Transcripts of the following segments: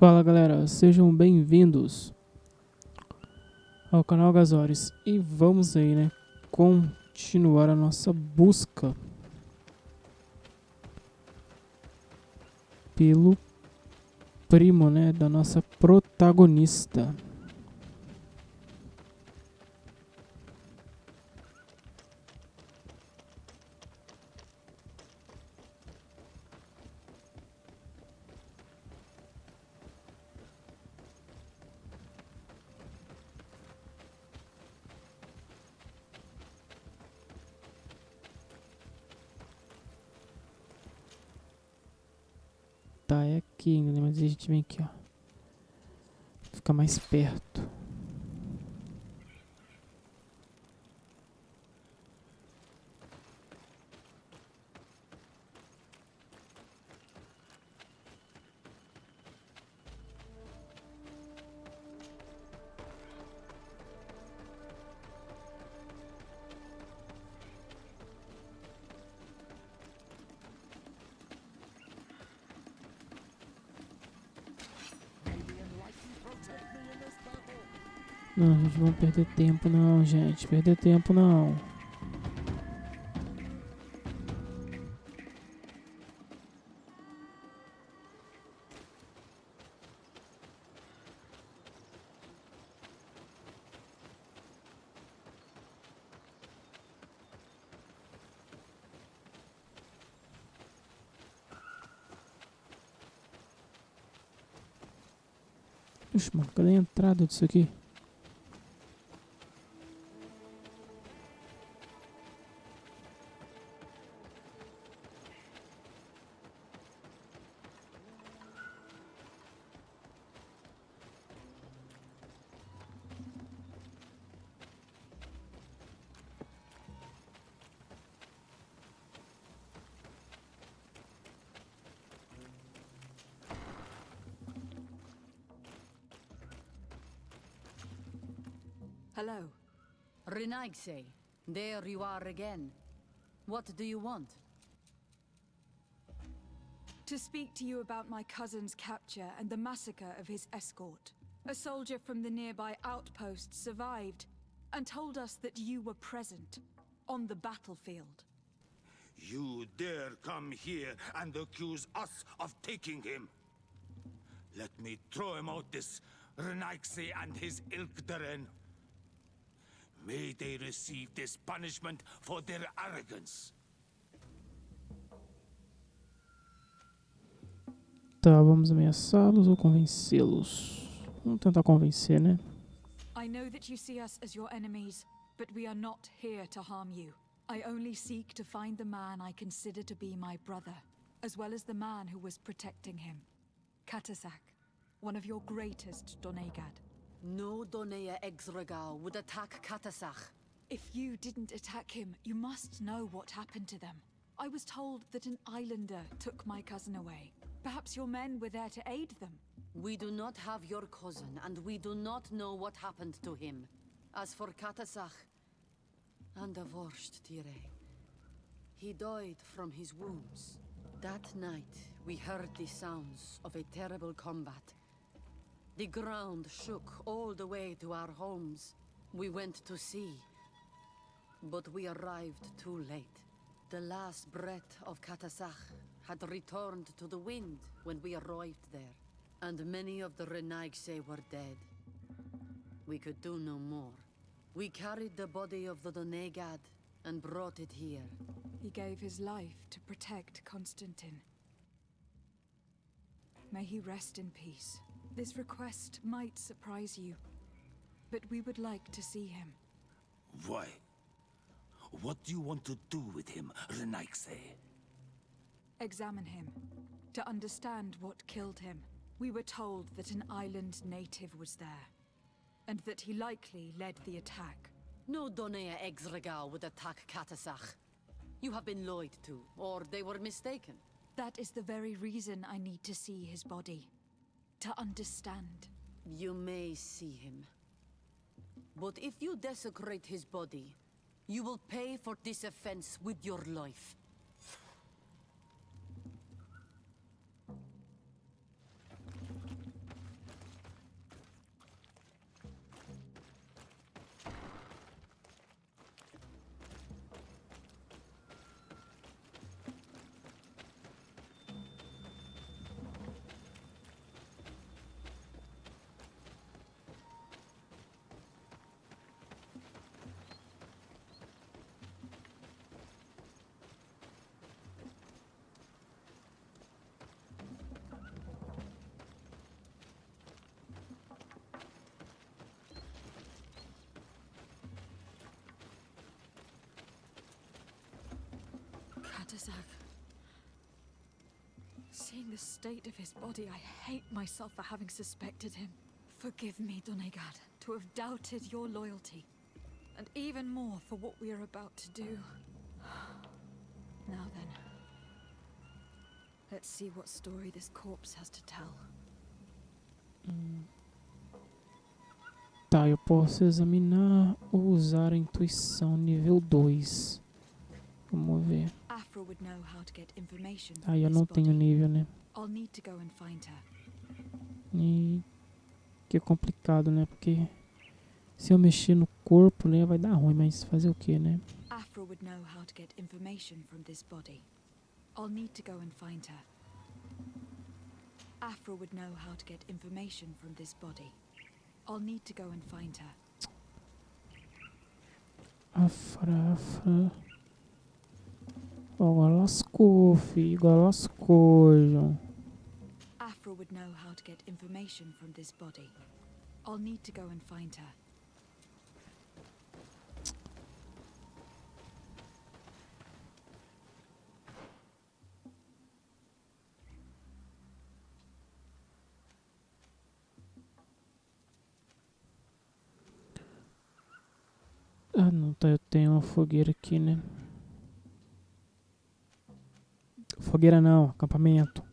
Fala galera, sejam bem-vindos ao canal Gazores e vamos aí, né, continuar a nossa busca pelo primo, né, da nossa protagonista. Tá, é aqui ainda, né? Mas a gente vem aqui, ó. Fica mais perto. Não, a gente não vai perder tempo não, gente. Perder tempo não. Ixi, mano, cadê a entrada disso aqui? Hello. Renaigse, there you are again. What do you want? To speak to you about my cousin's capture and the massacre of his escort. A soldier from the nearby outpost survived and told us that you were present on the battlefield. You dare come here and accuse us of taking him? Let me throw him out this Renaigse and his Ilkdaren. May they receive this punishment for their arrogance. Tá, vamos ameaçá-los ou convencê-los? Vamos tentar convencer, né? I know that you see us as your enemies, but we are not here to harm you. I only seek to find the man I consider to be my brother, as well as the man who was protecting him. Catasach, one of your greatest Donegad. No Donea Exregal would attack Catasach. If you didn't attack him, you must know what happened to them. I was told that an islander took my cousin away. Perhaps your men were there to aid them. We do not have your cousin, and we do not know what happened to him. As for Catasach, and the worst, Tire, he died from his wounds. That night, we heard the sounds of a terrible combat. The ground shook all the way to our homes. We went to see, but we arrived too late. The last breath of Catasach had returned to the wind when we arrived there, and many of the Renaigse were dead. We could do no more. We carried the body of the Donegad and brought it here. He gave his life to protect Constantin. May he rest in peace. This request might surprise you, but we would like to see him. Why? What do you want to do with him, Renaigse? Examine him, to understand what killed him. We were told that an island native was there, and that he likely led the attack. No Donea Exregal would attack Catasach. You have been lied to, or they were mistaken. That is the very reason I need to see his body. To understand. You may see him. But if you desecrate his body, you will pay for this offense with your life. Catasach. Seeing the state of his body, I hate myself for having suspected him. Forgive me, Donegad, to have doubted your loyalty. And even more for what we are about to do. Now then, let's see what story this corpse has to tell. Tá, eu posso examinar ou usar a intuição nível 2. Vamos ver. Afra would know how to get information Ah, from eu this não tenho body. nível, né? I'll need to go and find her. E que é complicado, né? Porque se eu mexer no corpo, né, vai dar ruim, mas fazer o que, né? Afra would know how to get information from this body. I'll need to go and find her. Afra would know how to get information from this body. I'll need to go and find her. Afra. Agora lascou, filho. Agora lascou, João. Afra would know how to get information from this body. I'll need to go and find her. Ah, não, tá. Eu tenho uma fogueira aqui, né? Fogueira não, acampamento.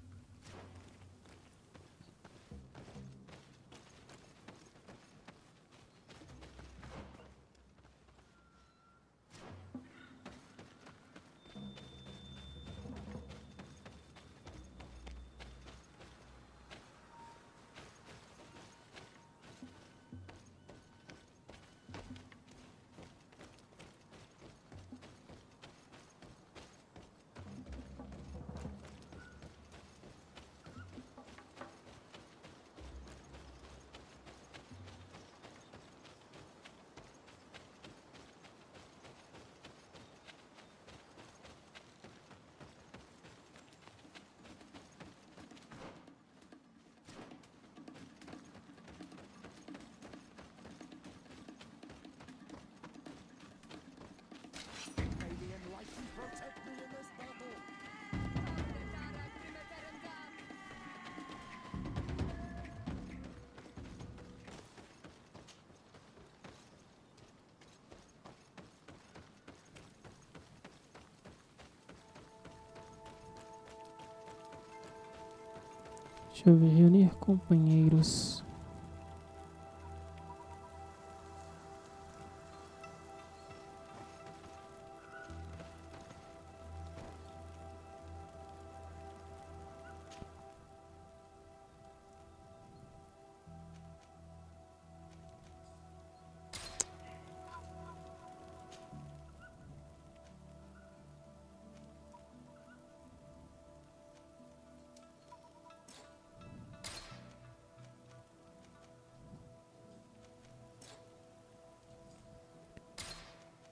Deixa eu ver, reunir companheiros.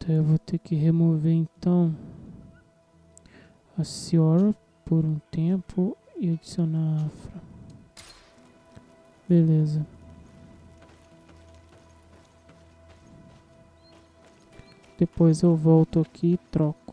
Eu vou ter que remover então a Ciora por um tempo e adicionar a Afra. Beleza. Depois eu volto aqui e troco.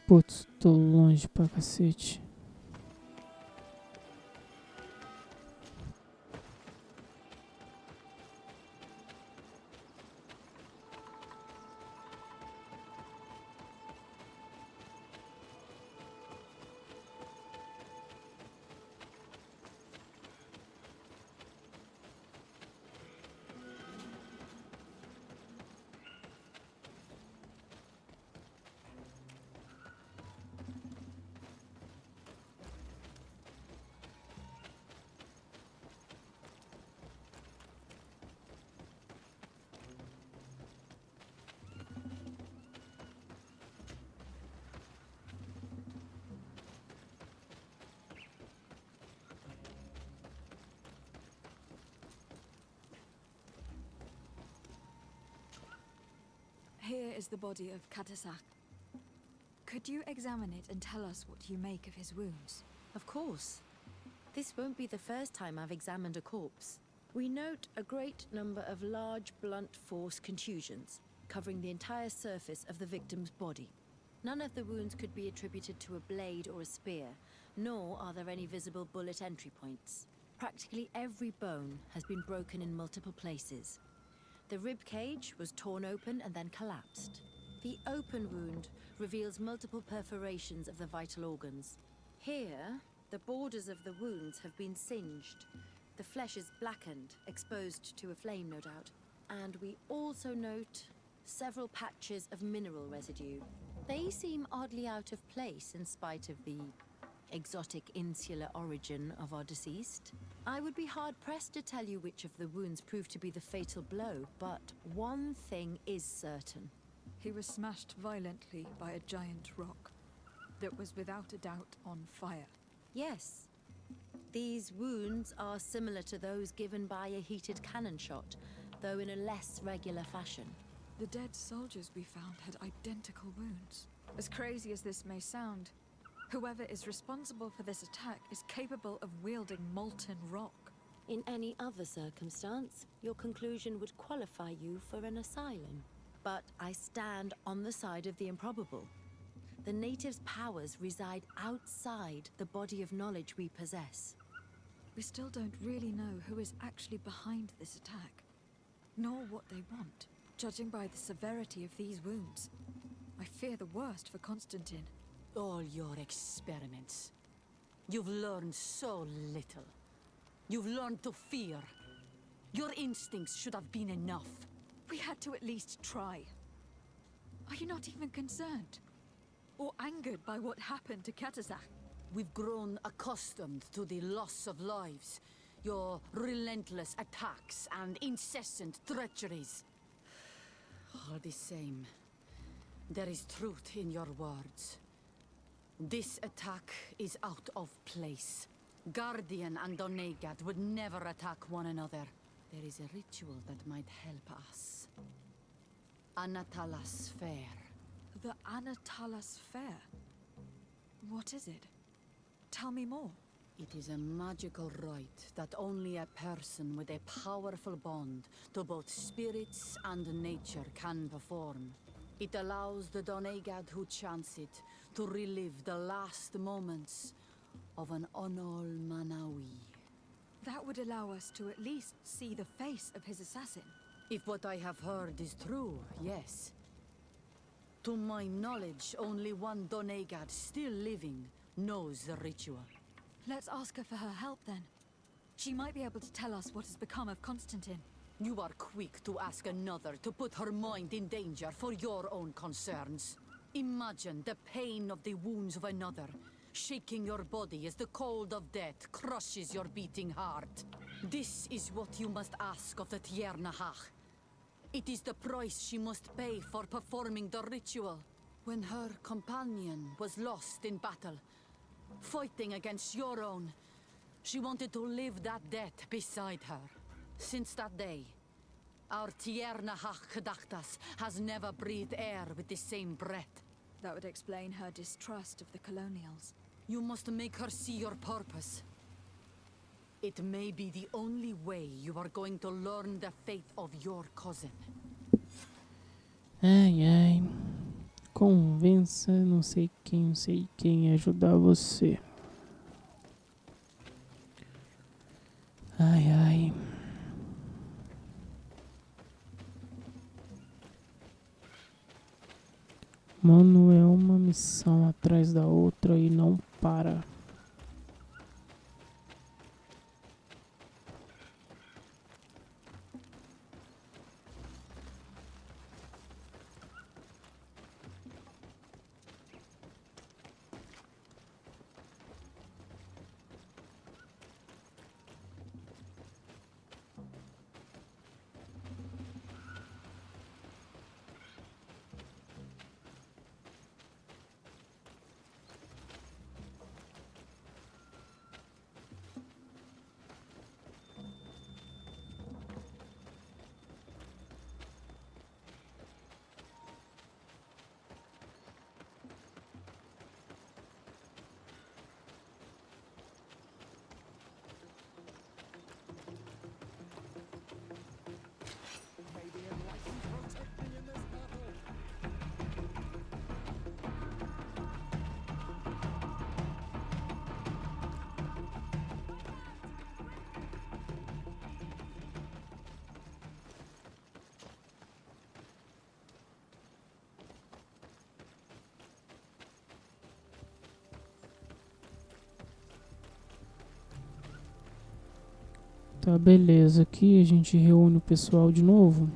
Putz, tô longe pra cacete. Here is the body of Catasach. Could you examine it and tell us what you make of his wounds? Of course. This won't be the first time I've examined a corpse. We note a great number of large, blunt force contusions, covering the entire surface of the victim's body. None of the wounds could be attributed to a blade or a spear, nor are there any visible bullet entry points. Practically every bone has been broken in multiple places. The rib cage was torn open and then collapsed. The open wound reveals multiple perforations of the vital organs. Here, the borders of the wounds have been singed. The flesh is blackened, exposed to a flame, no doubt. And we also note several patches of mineral residue. They seem oddly out of place in spite of the exotic insular origin of our deceased. I would be hard-pressed to tell you which of the wounds proved to be the fatal blow, but one thing is certain. He was smashed violently by a giant rock that was without a doubt on fire. Yes. These wounds are similar to those given by a heated cannon shot, though in a less regular fashion. The dead soldiers we found had identical wounds. As crazy as this may sound, whoever is responsible for this attack is capable of wielding molten rock. In any other circumstance, your conclusion would qualify you for an asylum. But I stand on the side of the improbable. The natives' powers reside outside the body of knowledge we possess. We still don't really know who is actually behind this attack, nor what they want, judging by the severity of these wounds. I fear the worst for Constantin. All your experiments. You've learned so little. You've learned to fear. Your instincts should have been enough. We had to at least try. Are you not even concerned? Or angered by what happened to Catasach? We've grown accustomed to the loss of lives, your relentless attacks and incessant treacheries. All the same, there is truth in your words. This attack is out of place. Guardian and Donegad would never attack one another. There is a ritual that might help us. Anatalas Fair. The Anatalas Fair? What is it? Tell me more. It is a magical rite that only a person with a powerful bond to both spirits and nature can perform. It allows the Donegad who chants it to relive the last moments of an Onol Manawi. That would allow us to at least see the face of his assassin. If what I have heard is true, yes. To my knowledge, only one Donegad still living knows the ritual. Let's ask her for her help then. She might be able to tell us what has become of Constantin. You are quick to ask another to put her mind in danger for your own concerns. Imagine the pain of the wounds of another, shaking your body as the cold of death crushes your beating heart. This is what you must ask of the Tiernahach. It is the price she must pay for performing the ritual. When her companion was lost in battle, fighting against your own, she wanted to live that death beside her. Since that day, our Tiernahach Kadachtas has never breathed air with the same breath. That would explain her distrust of the colonials. You must make her see your purpose. It may be the only way you are going to learn the fate of your cousin. Ai, ai. Convença não sei quem a ajudar você. Ai, ai. Mano, é uma missão atrás da outra e não para. Tá, beleza. Aqui a gente reúne o pessoal de novo.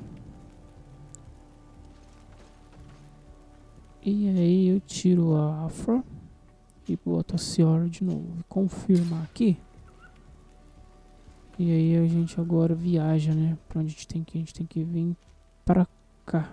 E aí eu tiro a Afro e boto a Ciora de novo. Confirmar aqui. E aí a gente agora viaja, né? Pra onde a gente tem que ir? A gente tem que vir pra cá.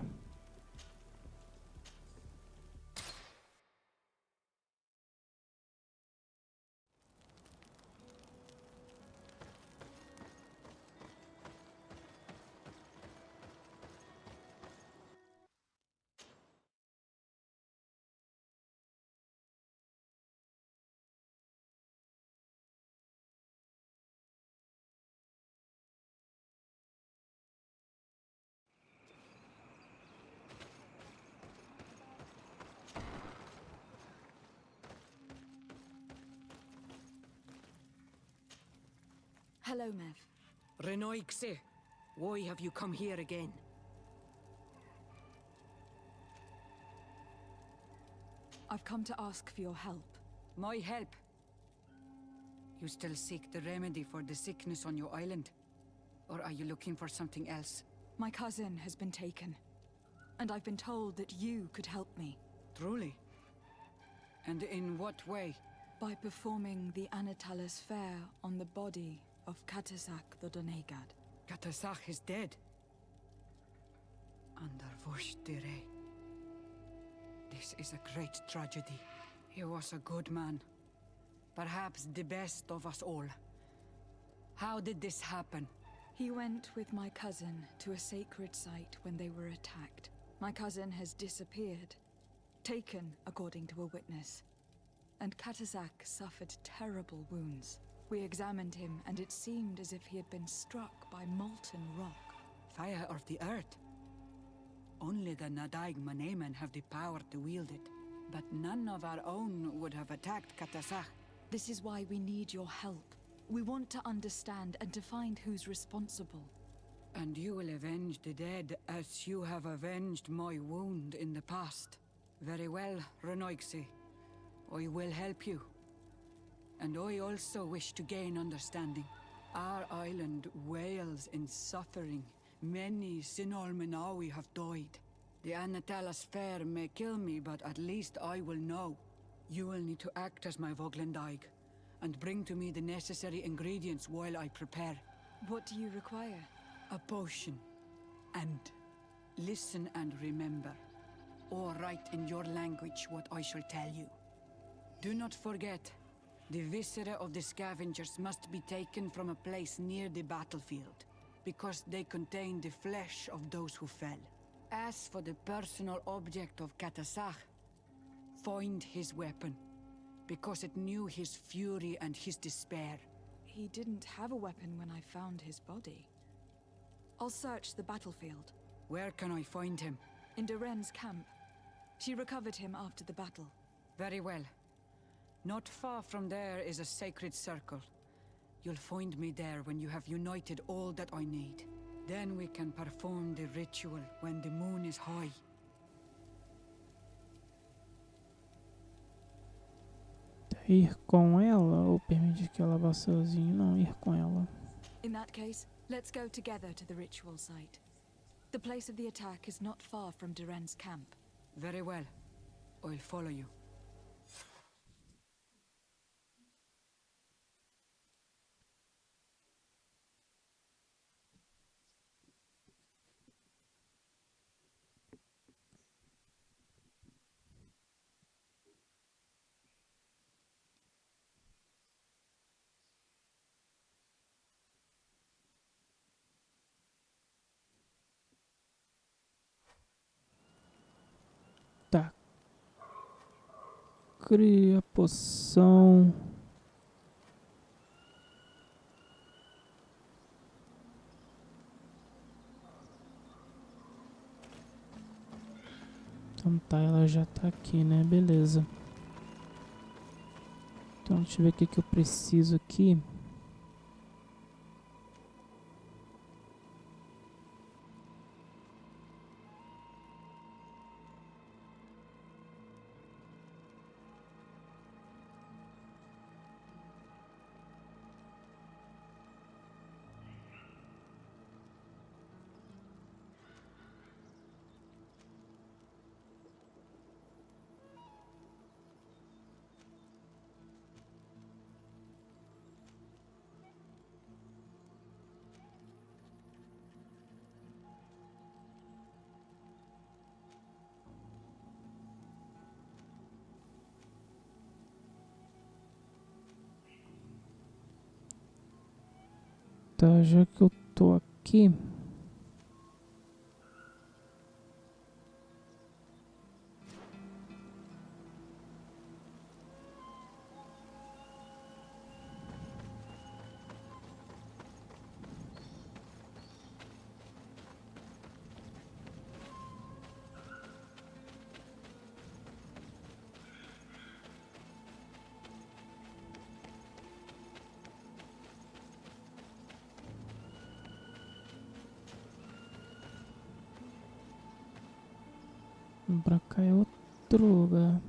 Hello, Mev. Renoixe, why have you come here again? I've come to ask for your help. My help? You still seek the remedy for the sickness on your island? Or are you looking for something else? My cousin has been taken, and I've been told that you could help me. Truly? And in what way? By performing the Anatalis fair on the body of Catasach the Donegad. Catasach is dead. Underwurstere. This is a great tragedy. He was a good man. Perhaps the best of us all. How did this happen? He went with my cousin to a sacred site when they were attacked. My cousin has disappeared. Taken, according to a witness. And Catasach suffered terrible wounds. We examined him, and it seemed as if he had been struck by molten rock. Fire of the earth? Only the Nadaig Manemen have the power to wield it. But none of our own would have attacked Catasach. This is why we need your help. We want to understand and to find who's responsible. And you will avenge the dead as you have avenged my wound in the past. Very well, Renoixe. I will help you. And I also wish to gain understanding. Our island wails in suffering. Many Sinolmenawi have died. The Anatalas fair may kill me, but at least I will know. You will need to act as my Voglendaig, and bring to me the necessary ingredients while I prepare. What do you require? A potion. And listen and remember, or write in your language what I shall tell you. Do not forget, the viscera of the scavengers must be taken from a place near the battlefield, because they contain the flesh of those who fell. As for the personal object of Catasach, find his weapon, because it knew his fury and his despair. He didn't have a weapon when I found his body. I'll search the battlefield. Where can I find him? In Duren's camp. She recovered him after the battle. Very well. Not far from there is a sacred circle. You'll find me there when you have united all that I need. Then we can perform the ritual when the moon is high. Ir com ela ou permitir que ela vá sozinha? Não, ir com ela. In that case, let's go together to the ritual site. The place of the attack is not far from Duren's camp. Very well. I'll follow you. Tá. Cria poção. Então tá, ela já tá aqui, né? Beleza. Então deixa eu ver o que eu preciso aqui. Tá, já que eu tô aqui... Pra cá é outro lugar.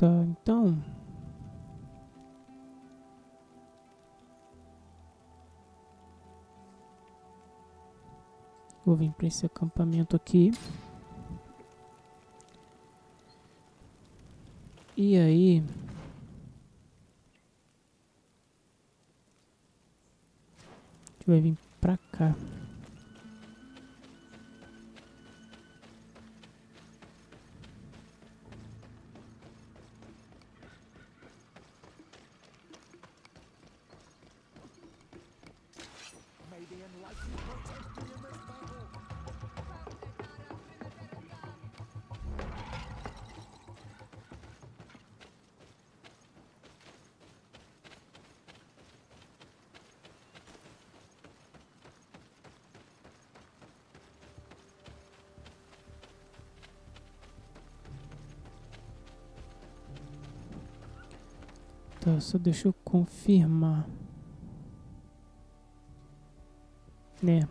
Tá, então... Vou vir para esse acampamento aqui. E aí... A gente vai vir pra cá. Tá, só deixa eu confirmar. Né?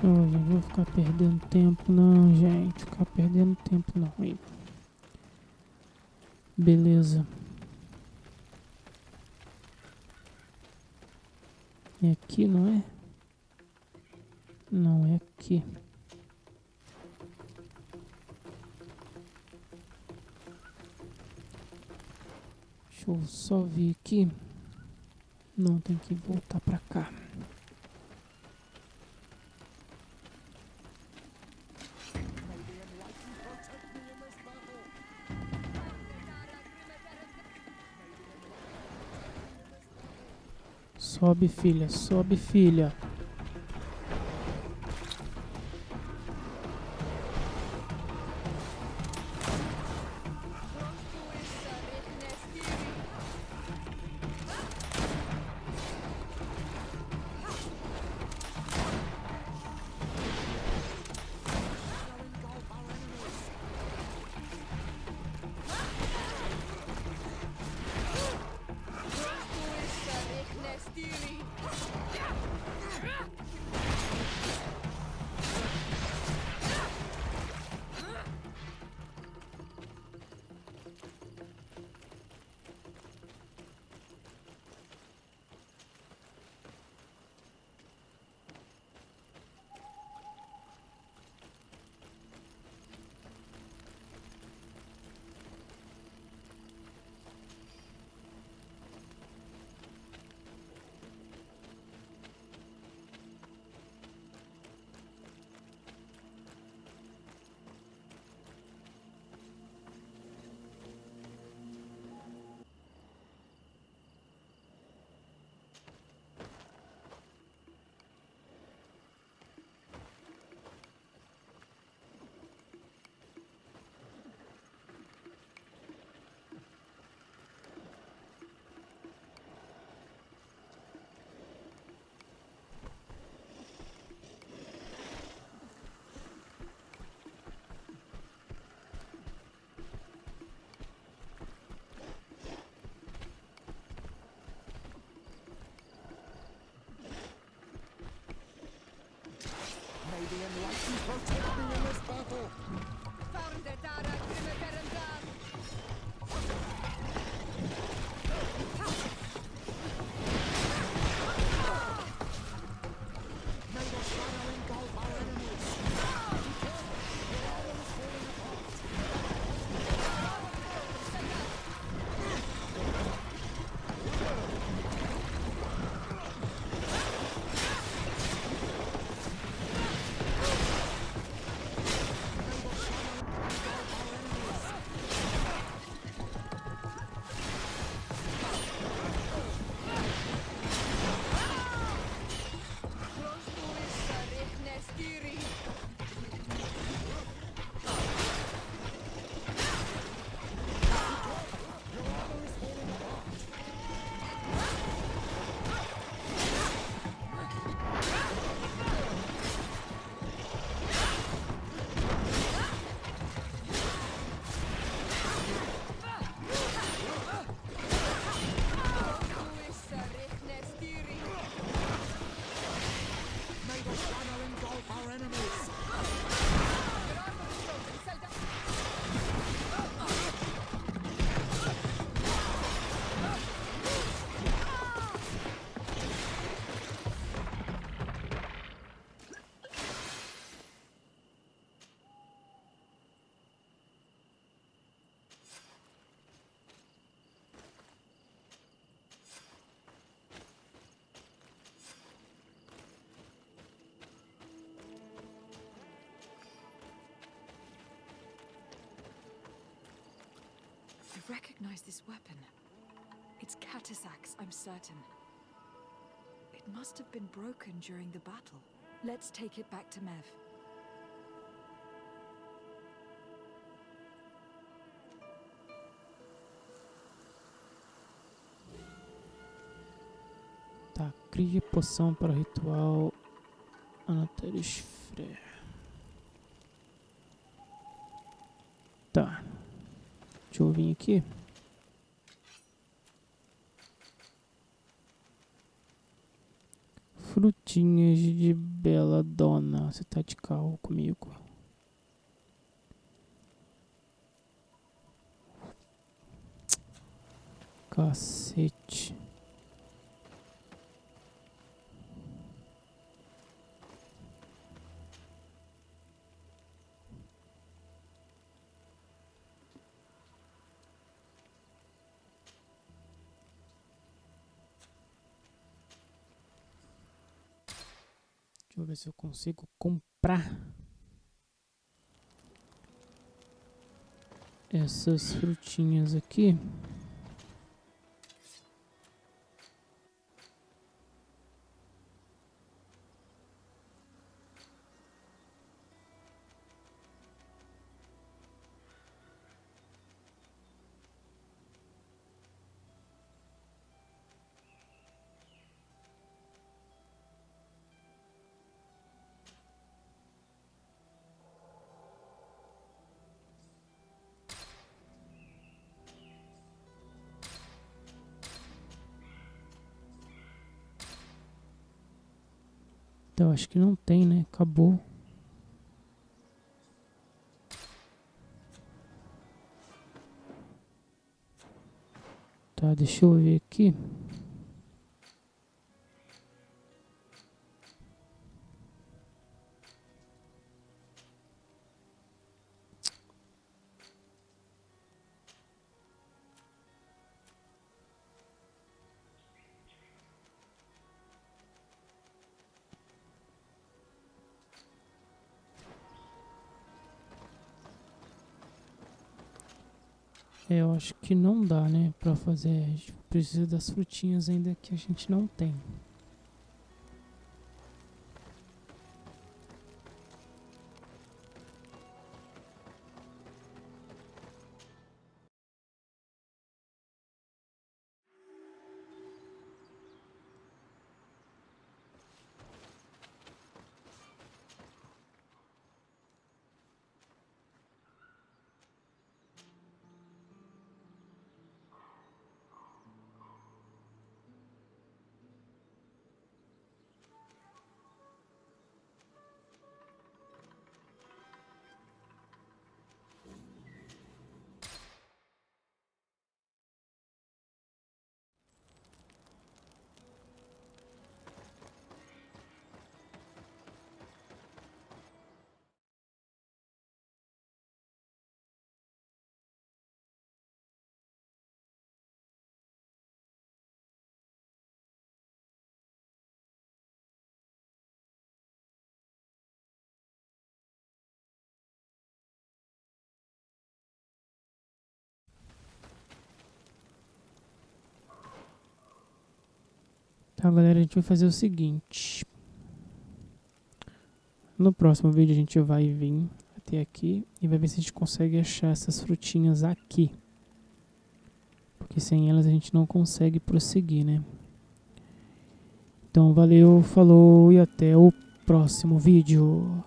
Eu não vou ficar perdendo tempo não, gente. Ficar perdendo tempo não, hein? Beleza. É aqui, não é? Não, é aqui. Deixa eu só vir aqui. Não, tem que voltar pra cá. Sobe, filha, sobe, filha. recognize this weapon. It's Catasach's, I'm certain. It must have been broken during the battle. Let's take it back to Mev. Tá, crie poção para o ritual Anaterisfre. Tá. Deixa eu vir aqui. Frutinhas de Belladonna. Você tá de carro comigo. Cacete. Deixa eu ver se eu consigo comprar essas frutinhas aqui. Então acho que não tem, né? Acabou. Tá, deixa eu ver aqui. Eu acho que não dá, né, pra fazer. A gente precisa das frutinhas ainda que a gente não tem. Tá, galera, a gente vai fazer o seguinte. No próximo vídeo a gente vai vir até aqui e vai ver se a gente consegue achar essas frutinhas aqui. Porque sem elas a gente não consegue prosseguir, né? Então valeu, falou e até o próximo vídeo.